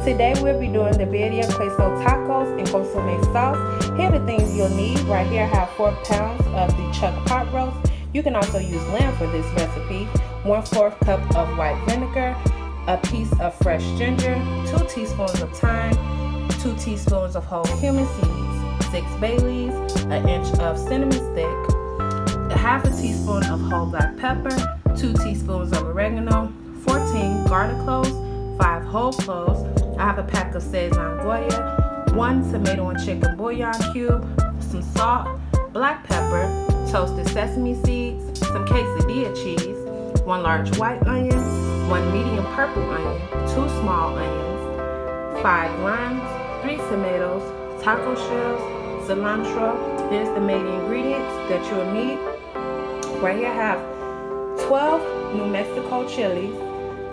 Today we'll be doing the Birria Quesa tacos and Consome sauce. Here are the things you'll need. Right here I have 4 pounds of the chuck pot roast. You can also use lamb for this recipe. 1/4 cup of white vinegar, a piece of fresh ginger, 2 teaspoons of thyme, 2 teaspoons of whole cumin seeds, 6 bay leaves, an inch of cinnamon stick, a half a teaspoon of whole black pepper, 2 teaspoons of oregano, 14 garlic cloves, 5 whole cloves. I have a pack of Szechuan Goya, 1 tomato and chicken bouillon cube, some salt, black pepper, toasted sesame seeds, some quesadilla cheese, 1 large white onion, 1 medium purple onion, 2 small onions, 5 limes, 3 tomatoes, taco shells, cilantro. Here's the main ingredients that you'll need. Right here I have 12 New Mexico chilies,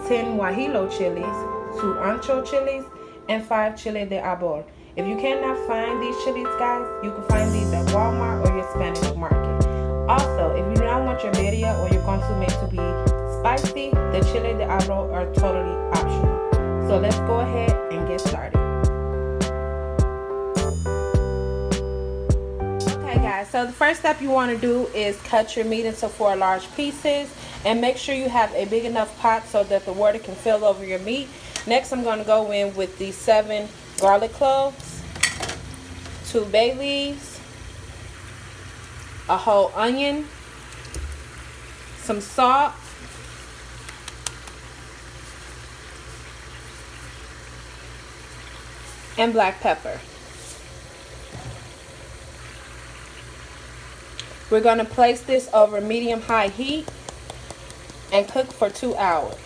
10 Guajillo chilies, 2 ancho chilies, and 5 chile de arbol. If you cannot find these chilies, guys, you can find these at Walmart or your Spanish market. Also, if you do not want your birria or your consomme to be spicy, the chile de arbol are totally optional. So let's go ahead and get started. Okay guys, so the first step you want to do is cut your meat into 4 large pieces and make sure you have a big enough pot so that the water can fill over your meat. Next I'm going to go in with the 7 garlic cloves, 2 bay leaves, a whole onion, some salt, and black pepper. We're going to place this over medium-high heat and cook for 2 hours.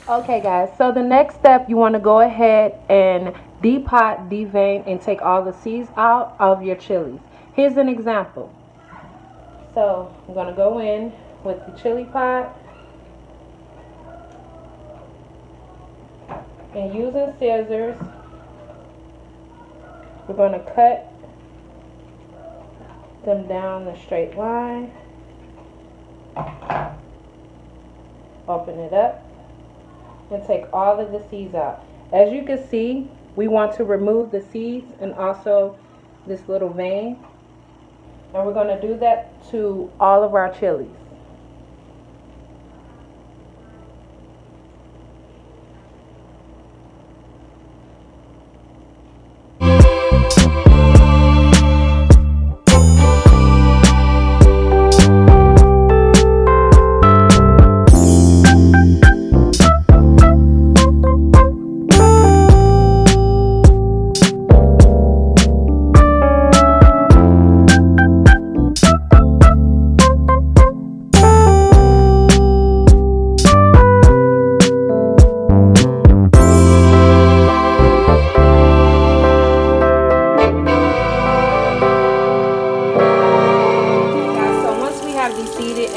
Okay guys, so the next step, you want to go ahead and depot, devein, and take all the seeds out of your chilies. Here's an example. So I'm going to go in with the chili pot and using scissors, we're going to cut them down a straight line. Open it up and take all of the seeds out. As you can see, we want to remove the seeds and also this little vein, and we're going to do that to all of our chilies.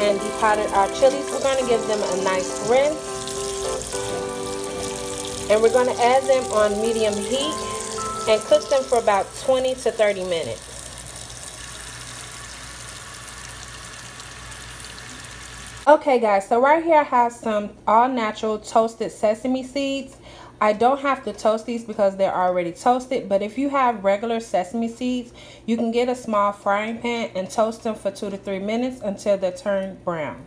And depotted our chilies, we're going to give them a nice rinse, and we're going to add them on medium heat and cook them for about 20 to 30 minutes. Okay guys, so right here I have some all natural toasted sesame seeds. I don't have to toast these because they're already toasted, but if you have regular sesame seeds, you can get a small frying pan and toast them for 2 to 3 minutes until they turn brown.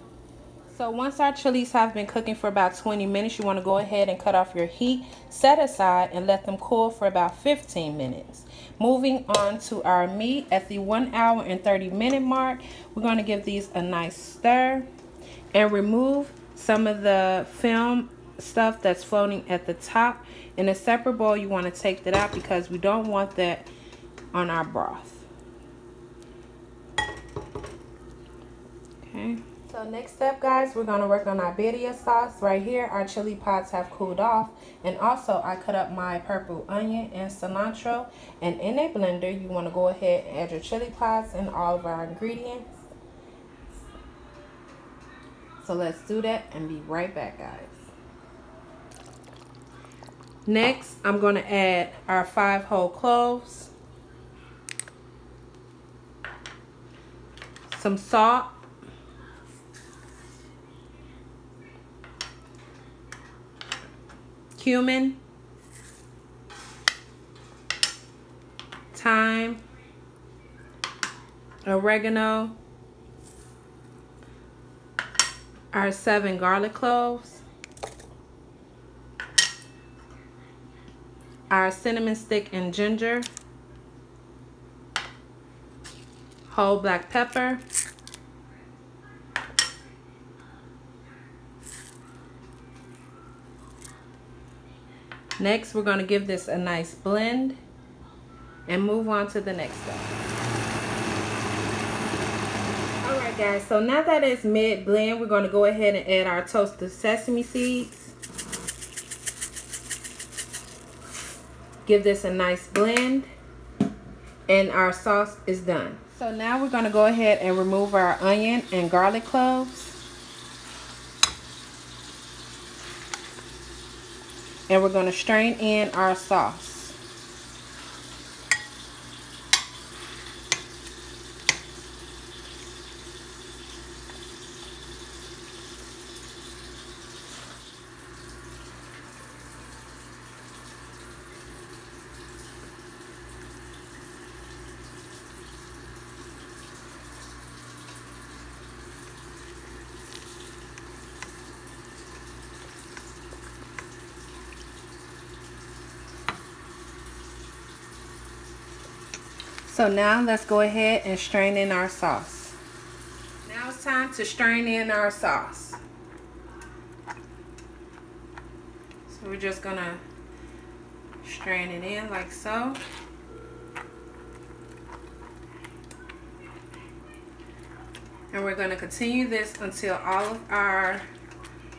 So once our chilies have been cooking for about 20 minutes, you want to go ahead and cut off your heat, set aside, and let them cool for about 15 minutes. Moving on to our meat, at the 1 hour and 30-minute mark, we're going to give these a nice stir and remove some of the film stuff that's floating at the top. In a separate bowl, you want to take that out because we don't want that on our broth. Okay, so next step guys, we're going to work on our birria sauce. Right here our chili pots have cooled off, and also I cut up my purple onion and cilantro, and in a blender you want to go ahead and add your chili pots and all of our ingredients. So let's do that and be right back guys. Next, I'm going to add our 5 whole cloves, some salt, cumin, thyme, oregano, our 7 garlic cloves, our cinnamon stick and ginger, whole black pepper, next we're going to give this a nice blend and move on to the next step. Alright guys, so now that it's mid blend, we're going to go ahead and add our toasted sesame seeds. Give this a nice blend and our sauce is done. So now we're going to go ahead and remove our onion and garlic cloves. And we're going to strain in our sauce. So now let's go ahead and strain in our sauce. Now it's time to strain in our sauce. So we're just gonna strain it in like so. And we're gonna continue this until all of our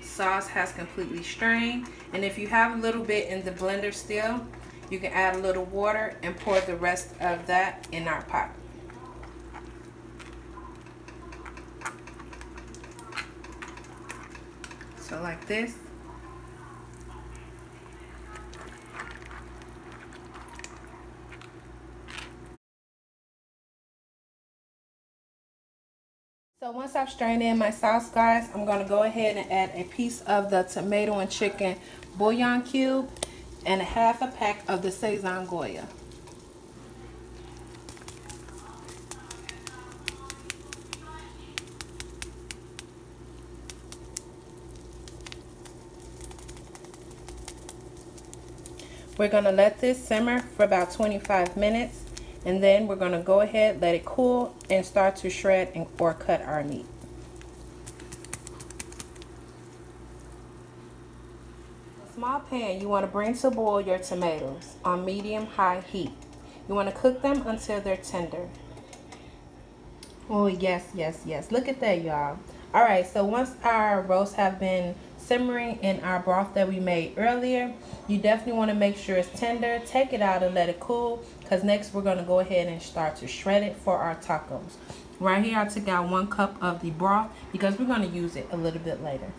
sauce has completely strained. And if you have a little bit in the blender still, you can add a little water and pour the rest of that in our pot. So like this. So once I've strained in my sauce, guys, I'm going to go ahead and add a piece of the tomato and chicken bouillon cube and a half a pack of the Sazon Goya. We're going to let this simmer for about 25 minutes and then we're going to go ahead, let it cool, and start to shred or cut our meat. Small pan, you want to bring to boil your tomatoes on medium-high heat. You want to cook them until they're tender. Oh yes, yes, yes. Look at that, y'all. All right, so once our roasts have been simmering in our broth that we made earlier, you definitely want to make sure it's tender. Take it out and let it cool, because next we're going to go ahead and start to shred it for our tacos. Right here I took out 1 cup of the broth because we're going to use it a little bit later.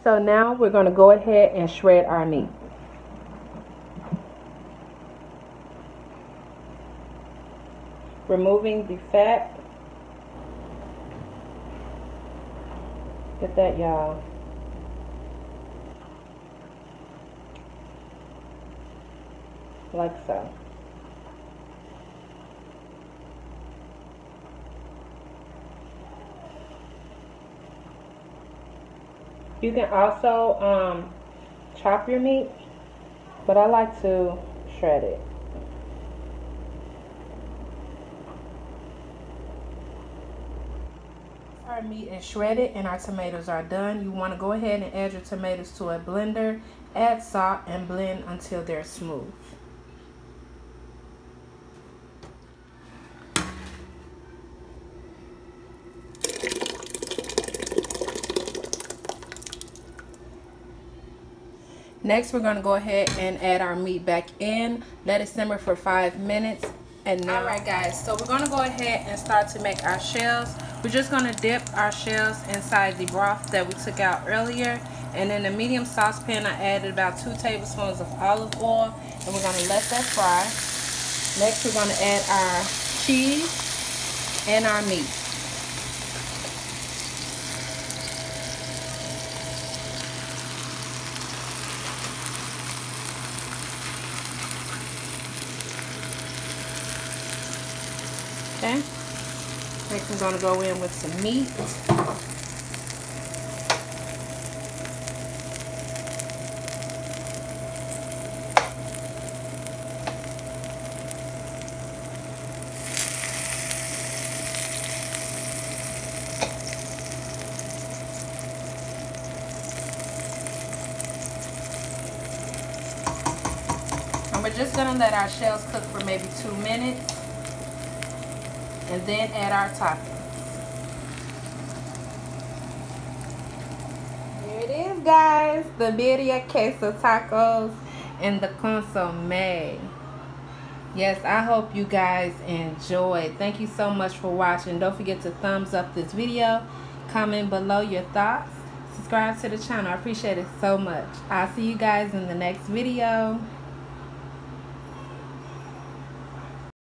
So now we're going to go ahead and shred our meat. Removing the fat. Get that, y'all. Like so. You can also chop your meat, but I like to shred it. Our meat is shredded and our tomatoes are done. You want to go ahead and add your tomatoes to a blender, add salt, and blend until they're smooth. Next, we're going to go ahead and add our meat back in. Let it simmer for 5 minutes. And now, alright guys, so we're going to go ahead and start to make our shells. We're just going to dip our shells inside the broth that we took out earlier. And in a medium saucepan, I added about 2 tablespoons of olive oil. And we're going to let that fry. Next, we're going to add our cheese and our meat. Okay. Next I'm going to go in with some meat. And we're just going to let our shells cook for maybe 2 minutes. And then add our toppings. Here it is, guys. The Birria Quesa tacos and the Consome. Yes, I hope you guys enjoyed. Thank you so much for watching. Don't forget to thumbs up this video. Comment below your thoughts. Subscribe to the channel. I appreciate it so much. I'll see you guys in the next video.